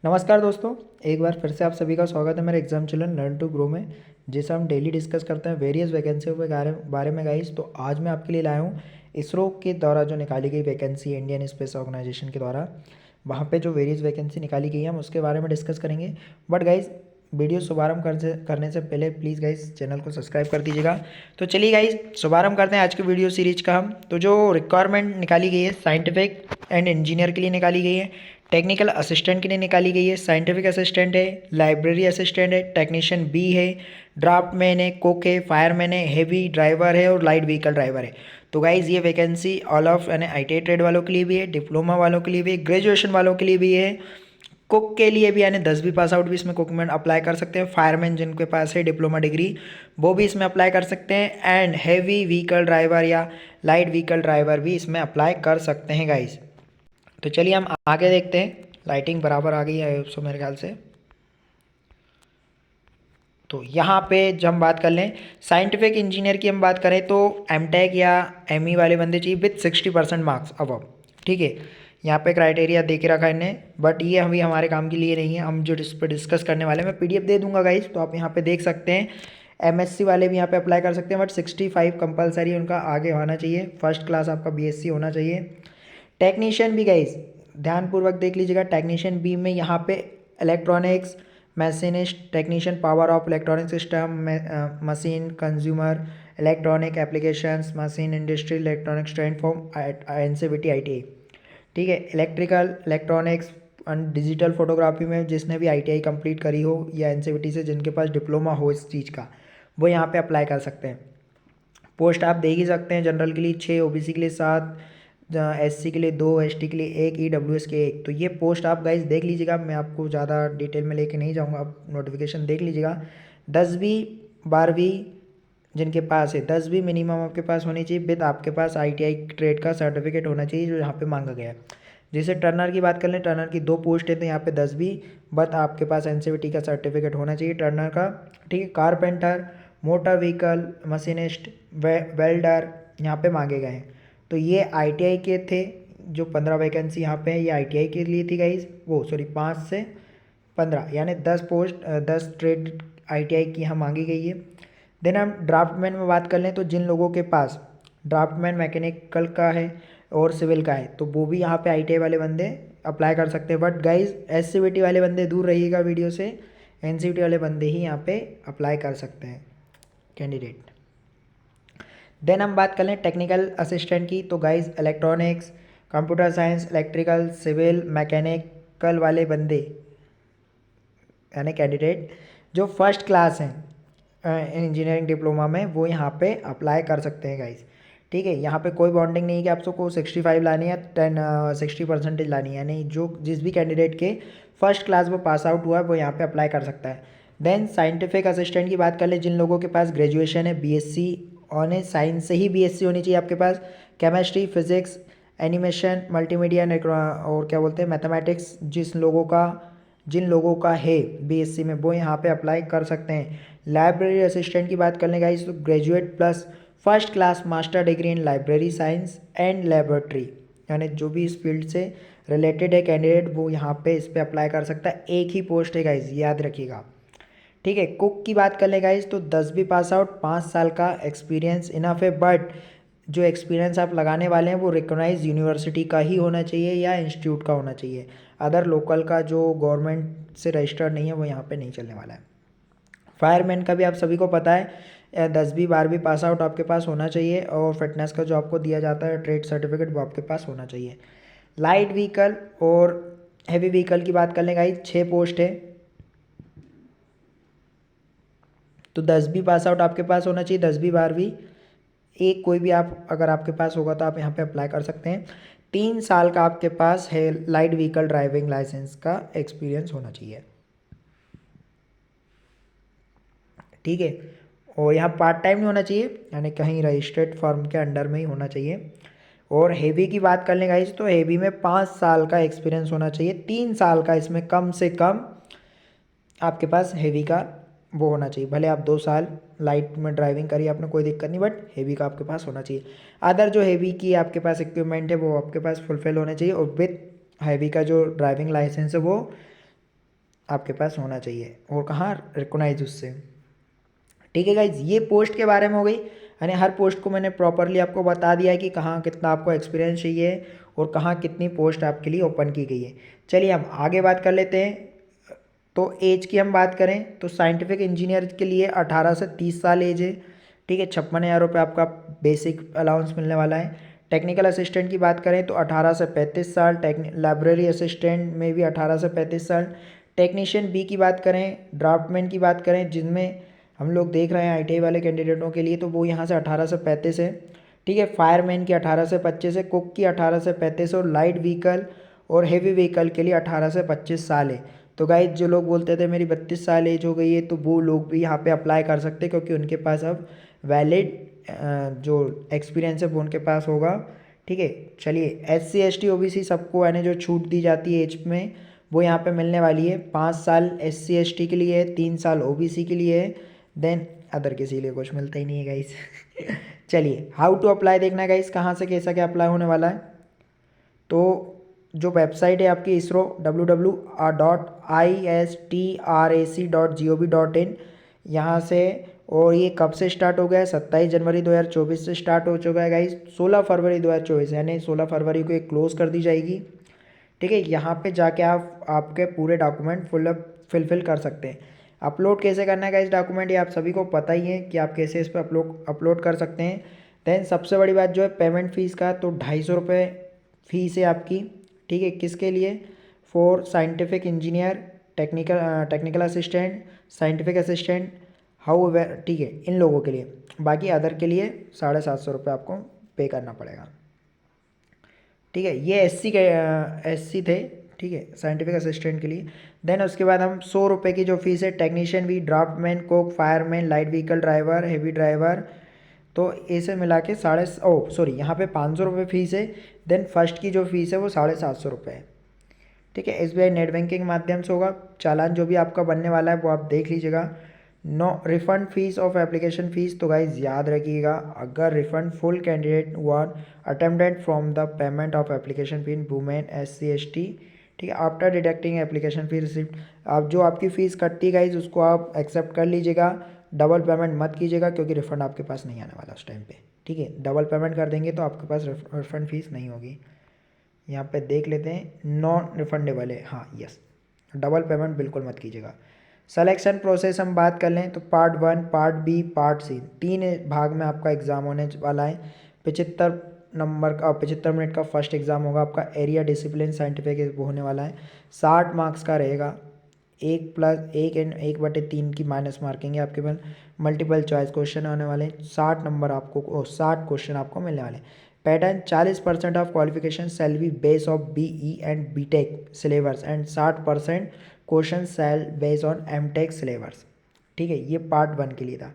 नमस्कार दोस्तों, एक बार फिर से आप सभी का स्वागत है मेरे exam children learn to grow में, जिसे हम डेली डिस्कस करते हैं वेरियस वैकेंसियों के बारे में गाइस। तो आज मैं आपके लिए लाया हूँ इसरो के द्वारा जो निकाली गई वैकेंसी, इंडियन स्पेस ऑर्गेनाइजेशन के द्वारा वहाँ पे जो वेरियस वैकेंसी निकाली गई है हम उसके बारे में डिस्कस करेंगे। बट गाइज वीडियो शुभारंभ करने से पहले प्लीज़ गाइज चैनल को सब्सक्राइब कर दीजिएगा। तो चलिए गाइज शुभारंभ करते हैं आज की वीडियो सीरीज का हम। तो जो रिक्वायरमेंट निकाली गई है साइंटिफिक एंड इंजीनियर के लिए निकाली गई है, टेक्निकल असिस्टेंट के लिए निकाली गई है, साइंटिफिक असिस्टेंट है, लाइब्रेरी असिस्टेंट है, टेक्नीशियन बी है, ड्राफ्टमैन है, कुक है, फायरमैन है, हेवी ड्राइवर है और लाइट व्हीकल ड्राइवर है। तो गाइज ये वैकेंसी ऑल ऑफ यानी आई ट्रेड वालों के लिए भी है, डिप्लोमा वालों के लिए भी है, ग्रेजुएशन वालों के लिए भी है, कुक के लिए भी यानी 10वीं पास आउट भी इसमें कुक में अप्लाई कर सकते हैं, फायरमैन जिनके पास है डिप्लोमा डिग्री वो भी इसमें अप्लाई कर सकते हैं, एंड हैवी व्हीकल ड्राइवर या लाइट व्हीकल ड्राइवर भी इसमें अप्लाई कर सकते हैं गाइज। तो चलिए हम आगे देखते हैं। लाइटिंग बराबर आ गई है सो मेरे ख्याल से। तो यहाँ पे जब हम बात कर लें साइंटिफिक इंजीनियर की हम बात करें तो एमटेक या एमई वाले बंदे चाहिए विथ 60% मार्क्स अबव। ठीक है, यहाँ पे क्राइटेरिया दे के रखा है इन्हें, बट ये अभी हमारे काम के लिए नहीं है। हम जो इस पर डिस्कस करने वाले हैं मैं पीडीएफ दे दूंगा गाइज, तो आप यहाँ पे देख सकते हैं। एमएससी वाले भी यहाँ पे अप्लाई कर सकते हैं, बट 65 कंपलसरी उनका आगे होना चाहिए। फर्स्ट क्लास आपका बीएससी होना चाहिए। टेक्नीशियन भी गाइज ध्यानपूर्वक देख लीजिएगा। टेक्नीशियन बी में यहाँ पे electronics machinist, technician power of electronic system, machine consumer electronic applications, machine industry electronics trend form NCVT ITI. ठीक है, electrical electronics and digital photography में जिसने भी आईटीआई कंप्लीट करी हो या एनसीवीटी से जिनके पास डिप्लोमा हो इस चीज़ का, वो यहाँ पे अप्लाई कर सकते हैं। पोस्ट आप देख ही सकते हैं। जनरल के लिए 6, ओबीसी के लिए 7, एससी के लिए 2, एसटी के लिए 1, ईडब्ल्यूएस के 1। तो ये पोस्ट आप गाइज देख लीजिएगा, मैं आपको ज़्यादा डिटेल में लेके नहीं जाऊँगा, आप नोटिफिकेशन देख लीजिएगा। 10वीं 12वीं जिनके पास है, 10वीं मिनिमम आपके पास होनी चाहिए, विद आपके पास आईटीआई ट्रेड का सर्टिफिकेट होना चाहिए जो यहाँ पे मांगा गया है। जैसे टर्नर की बात कर लें, टर्नर की 2 पोस्ट है तो यहाँ पे 10वीं, बट आपके पास एनसीवीटी का सर्टिफिकेट होना चाहिए टर्नर का। ठीक है, carpenter, motor vehicle machinist, welder यहाँ पे मांगे गए हैं। तो ये आईटीआई के थे। जो 15 वैकेंसी यहाँ पे है ये आईटीआई के लिए थी गाइज, वो सॉरी 5 से 15 यानी 10 पोस्ट 10 ट्रेड आईटीआई की यहाँ मांगी गई है। देन हम ड्राफ्टमैन में बात कर लें तो जिन लोगों के पास ड्राफ्टमैन मैकेनिकल का है और सिविल का है तो वो भी यहाँ पे आईटीआई वाले बंदे अप्लाई कर सकते हैं। बट गाइज एससीवीटी वाले बंदे दूर रहिएगा वीडियो से, एनसीवीटी वाले बंदे ही यहाँ पे अप्लाई कर सकते हैं कैंडिडेट। देन हम बात कर लें टेक्निकल असिस्टेंट की, तो guys electronics, computer science, electrical, civil, mechanical वाले बंदे यानी कैंडिडेट जो फर्स्ट क्लास हैं इंजीनियरिंग डिप्लोमा में वो यहाँ पे अप्लाई कर सकते हैं गाइज। ठीक है, यहाँ पे कोई बॉन्डिंग नहीं है कि आपको 65 लानी है 60% लानी है, यानी जो जिस भी कैंडिडेट के फर्स्ट क्लास वो पास आउट हुआ है वो यहाँ पे अप्लाई कर सकता है। देन साइंटिफिक असिस्टेंट की बात कर ले, जिन लोगों के पास ग्रेजुएशन है बीएससी ऑन साइंस से ही बीएससी होनी चाहिए आपके पास, केमिस्ट्री, फिजिक्स, एनिमेशन, मल्टीमीडिया और क्या बोलते हैं मैथमेटिक्स, जिन लोगों का है बीएससी में वो यहाँ पे अप्लाई कर सकते हैं। लाइब्रेरी असिस्टेंट की बात करने का तो graduate plus first class master degree in library science and laboratory, यानी जो भी इस फील्ड से रिलेटेड है कैंडिडेट वो यहाँ पे इस पर अप्लाई कर सकता है। एक ही पोस्ट है गाइज, याद रखिएगा। ठीक है, कुक की बात कर ले गाइज तो 10वीं पास आउट, 5 साल का एक्सपीरियंस इनफ है, बट जो एक्सपीरियंस आप लगाने वाले हैं वो रिकॉग्नाइज यूनिवर्सिटी का ही होना चाहिए या इंस्टीट्यूट का होना चाहिए। अदर लोकल का जो गवर्नमेंट से रजिस्टर्ड नहीं है वो यहाँ पे नहीं चलने वाला है। फायरमैन का भी आप सभी को पता है 10वीं 12वीं पास आउट आपके पास होना चाहिए, और फिटनेस का जो आपको दिया जाता है ट्रेड सर्टिफिकेट वो आपके पास होना चाहिए। लाइट व्हीकल और हैवी व्हीकल की बात कर लें गाइज 6 पोस्ट है, तो 10वीं पास आउट आपके पास होना चाहिए, 10वीं 12वीं एक कोई भी आप अगर आपके पास होगा तो आप यहाँ पे अप्लाई कर सकते हैं। 3 साल का आपके पास है लाइट व्हीकल ड्राइविंग लाइसेंस का एक्सपीरियंस होना चाहिए। ठीक है, और यहाँ पार्ट टाइम नहीं होना चाहिए, यानी कहीं रजिस्टर्ड फर्म के अंडर में ही होना चाहिए। और हेवी की बात कर लें गाइस तो हेवी में 5 साल का एक्सपीरियंस होना चाहिए, 3 साल का इसमें कम से कम आपके पास हेवी का वो होना चाहिए। भले आप 2 साल लाइट में ड्राइविंग करिए आपने कोई दिक्कत नहीं, बट हेवी का आपके पास होना चाहिए। अदर जो हेवी की आपके पास इक्विपमेंट है वो आपके पास फुलफिल होने चाहिए, और विथ हैवी का जो ड्राइविंग लाइसेंस है वो आपके पास होना चाहिए और कहाँ रिकॉग्नाइज उससे। ठीक है गाइज, ये पोस्ट के बारे में हो गई, यानी हर पोस्ट को मैंने प्रॉपरली आपको बता दिया है कि कहाँ कितना आपको एक्सपीरियंस चाहिए और कहाँ कितनी पोस्ट आपके लिए ओपन की गई है। चलिए हम आगे बात कर लेते हैं। तो एज की हम बात करें तो साइंटिफिक इंजीनियर के लिए 18 से 30 साल एज है। ठीक है, 56,000 रुपये आपका बेसिक अलाउंस मिलने वाला है। टेक्निकल असिस्टेंट की बात करें तो 18 से 35 साल, लाइब्रेरी असिस्टेंट में भी 18 से 35 साल। टेक्नीशियन बी की बात करें, ड्राफ्टमैन की बात करें जिनमें हम लोग देख रहे हैं आईटीआई वाले कैंडिडेटों के लिए, तो वो यहाँ से 18 से 35 है। ठीक है, फायरमैन की 18 से 25 है, कुक की 18 से 35 और लाइट व्हीकल और हेवी व्हीकल के लिए 18 से 25 साल है। तो गाइज जो लोग बोलते थे मेरी 32 साल एज हो गई है, तो वो लोग भी यहाँ पे अप्लाई कर सकते हैं क्योंकि उनके पास अब वैलिड जो एक्सपीरियंस है वो उनके पास होगा। ठीक है, चलिए SC ST OBC सबको यानी जो छूट दी जाती है एज में वो यहाँ पे मिलने वाली है। 5 साल SC ST के लिए है, 3 साल OBC के लिए है, देन अदर किसी लिए कुछ मिलता ही नहीं है गाइस। चलिए हाउ टू अप्लाई देखना है गाइस, कहाँ से कैसा क्या अप्लाई होने वाला है। तो जो वेबसाइट है आपकी इसरो www.istrac.gov.in, यहाँ से। और ये कब से स्टार्ट हो गया है, 27 जनवरी 2024 से स्टार्ट हो चुका है गाइस। 16 फरवरी 2024 यानी 16 फरवरी को ये क्लोज कर दी जाएगी। ठीक है, यहाँ पे जाके आप आपके पूरे डॉक्यूमेंट फिलफिल कर सकते हैं। अपलोड कैसे करना है गाइस डॉक्यूमेंट, ये आप सभी को पता ही है कि आप कैसे इस पर अपलोड कर सकते हैं। देन सबसे बड़ी बात जो है पेमेंट फ़ीस का, तो 250 रुपये फ़ीस है आपकी। ठीक है, किसके लिए, for scientific engineer, technical assistant, scientific assistant, how, ठीक है, इन लोगों के लिए। बाकी अदर के लिए 750 रुपये आपको पे करना पड़ेगा। ठीक है, ये SC थे। ठीक है, साइंटिफिक असिस्टेंट के लिए। देन उसके बाद हम 100 रुपये की जो फीस है, टेक्नीशियन भी, draftman, cook, fireman, light vehicle driver, heavy driver, तो इसे मिला के यहाँ पे 500 रुपये फीस है। देन फर्स्ट की जो फीस है वो 750 रुपये है। ठीक है, SBI नेट बैंकिंग माध्यम से होगा। चालान जो भी आपका बनने वाला है वो आप देख लीजिएगा। No refund fees of application fees, तो गाइज याद रखिएगा, अगर refund full candidate one attempted from the payment of application fee women SC ST। ठीक है, after deducting application fee receipt, आप जो आपकी फ़ीस कटती गाइज उसको आप एक्सेप्ट कर लीजिएगा। डबल पेमेंट मत कीजिएगा क्योंकि रिफंड आपके पास नहीं आने वाला उस टाइम पे। ठीक है, डबल पेमेंट कर देंगे तो आपके पास रिफंड फीस नहीं होगी। यहाँ पे देख लेते हैं, नॉन रिफंडेबल है, हाँ यस, डबल पेमेंट बिल्कुल मत कीजिएगा। सिलेक्शन प्रोसेस हम बात कर लें तो part 1, part B, part C, 3 भाग में आपका एग्ज़ाम होने वाला है। 75 मिनट का फर्स्ट एग्ज़ाम होगा आपका, एरिया डिसिप्लिन साइंटिफिक होने वाला है। 60 मार्क्स का रहेगा, 1+1 की माइनस मार्किंग है आपके पास। मल्टीपल चॉइस क्वेश्चन आने वाले हैं, 60 क्वेश्चन आपको मिलने वाले हैं। Pattern 40% of qualification shall be base of BE and BTech syllabus and 60% question shall base on MTech syllabus. ठीक है, ये पार्ट 1 के लिए था।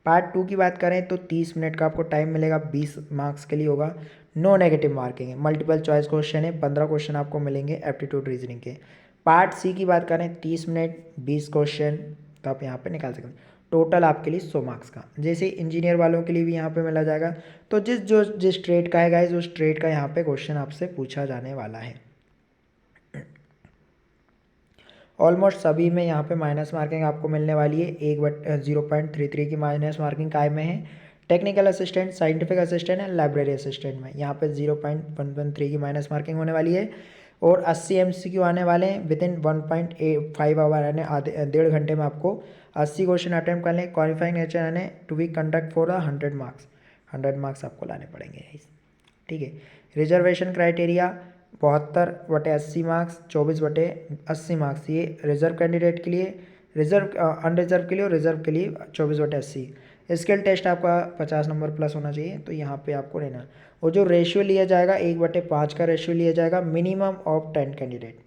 पार्ट 2 की बात करें तो 30 मिनट का आपको टाइम मिलेगा, 20 मार्क्स के लिए होगा। नो नेगेटिव मार्किंग है, मल्टीपल चॉइस क्वेश्चन है, 15 क्वेश्चन आपको मिलेंगे एप्टीट्यूड रीजनिंग के। पार्ट सी की बात करें 30 मिनट 20 क्वेश्चन, तो आप यहाँ पे निकाल सकते हैं। टोटल आपके लिए 100 मार्क्स का, जैसे इंजीनियर वालों के लिए भी यहाँ पे मिला जाएगा। तो जिस ट्रेड का है गाइस उस ट्रेड का यहाँ पे क्वेश्चन आपसे पूछा जाने वाला है। ऑलमोस्ट सभी में यहाँ पे माइनस मार्किंग आपको मिलने वाली है, 0.33 की माइनस मार्किंग काय में है। Technical assistant, scientific assistant and library assistant में यहाँ पे 0.113 की माइनस मार्किंग होने वाली है। और 80 MCQ आने वाले हैं विदिन 1.5 आवर, यानी आधे 1.5 घंटे में आपको 80 क्वेश्चन अटैम्प्ट कर लें। क्वालिफाइंग नेचर यानी to be conduct for 100 marks आपको लाने पड़ेंगे। ठीक है, रिजर्वेशन क्राइटेरिया 72/80 मार्क्स, 24/80 मार्क्स, ये रिजर्व कैंडिडेट के लिए, अनरिजर्व के लिए और रिजर्व के लिए 24/80। स्किल टेस्ट आपका 50 नंबर प्लस होना चाहिए, तो यहाँ पे आपको लेना। और जो रेशियो लिया जाएगा 1/5 का रेशियो लिया जाएगा, मिनिमम ऑफ 10 कैंडिडेट।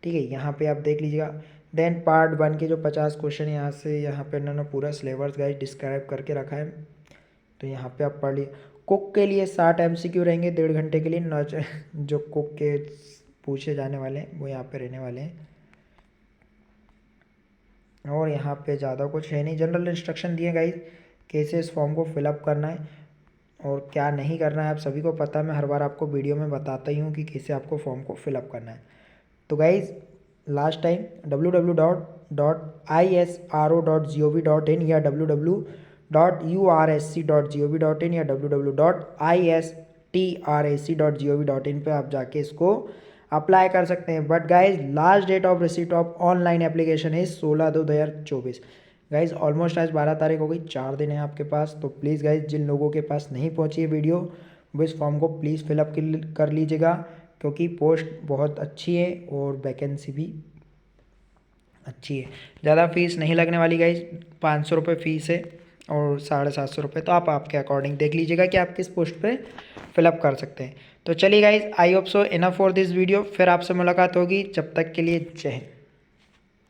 ठीक है, यहाँ पे आप देख लीजिएगा। देन पार्ट 1 के जो 50 क्वेश्चन यहाँ पे इन्होंने पूरा सिलेबस गाइड डिस्क्राइब करके रखा है, तो यहाँ पे आप पढ़ लीजिए। कुक के लिए 60 MCQ रहेंगे 1.5 घंटे के लिए, जो कुक के पूछे जाने वाले हैं वो यहाँ पे रहने वाले हैं। और यहाँ पे ज़्यादा कुछ है नहीं, जनरल इंस्ट्रक्शन दिए गाइस कैसे इस फॉर्म को फिलअप करना है और क्या नहीं करना है, आप सभी को पता है। मैं हर बार आपको वीडियो में बताता ही हूँ कि कैसे आपको फॉर्म को फिलअप करना है। तो गाइज़ लास्ट टाइम www.isro.gov.in या www.ursc.gov.in या www.istrac.gov.in पे आप जाके इसको अप्लाई कर सकते हैं। But guys last date of receipt of online application है 16/2/2024। गाइज ऑलमोस्ट आज 12 तारीख हो गई, 4 दिन है आपके पास। तो प्लीज़ गाइज जिन लोगों के पास नहीं पहुंची है वीडियो वो इस फॉर्म को प्लीज़ फिलअप कर लीजिएगा, क्योंकि पोस्ट बहुत अच्छी है और वैकेंसी भी अच्छी है। ज़्यादा फीस नहीं लगने वाली गाइज, 500 रुपये फ़ीस है और 750 रुपये। तो आप आपके अकॉर्डिंग देख लीजिएगा कि आप किस पोस्ट पे फिलअप कर सकते हैं। तो चलिए guys, I hope so enough for this video. फिर आपसे मुलाकात होगी, जब तक के लिए जय हिंद।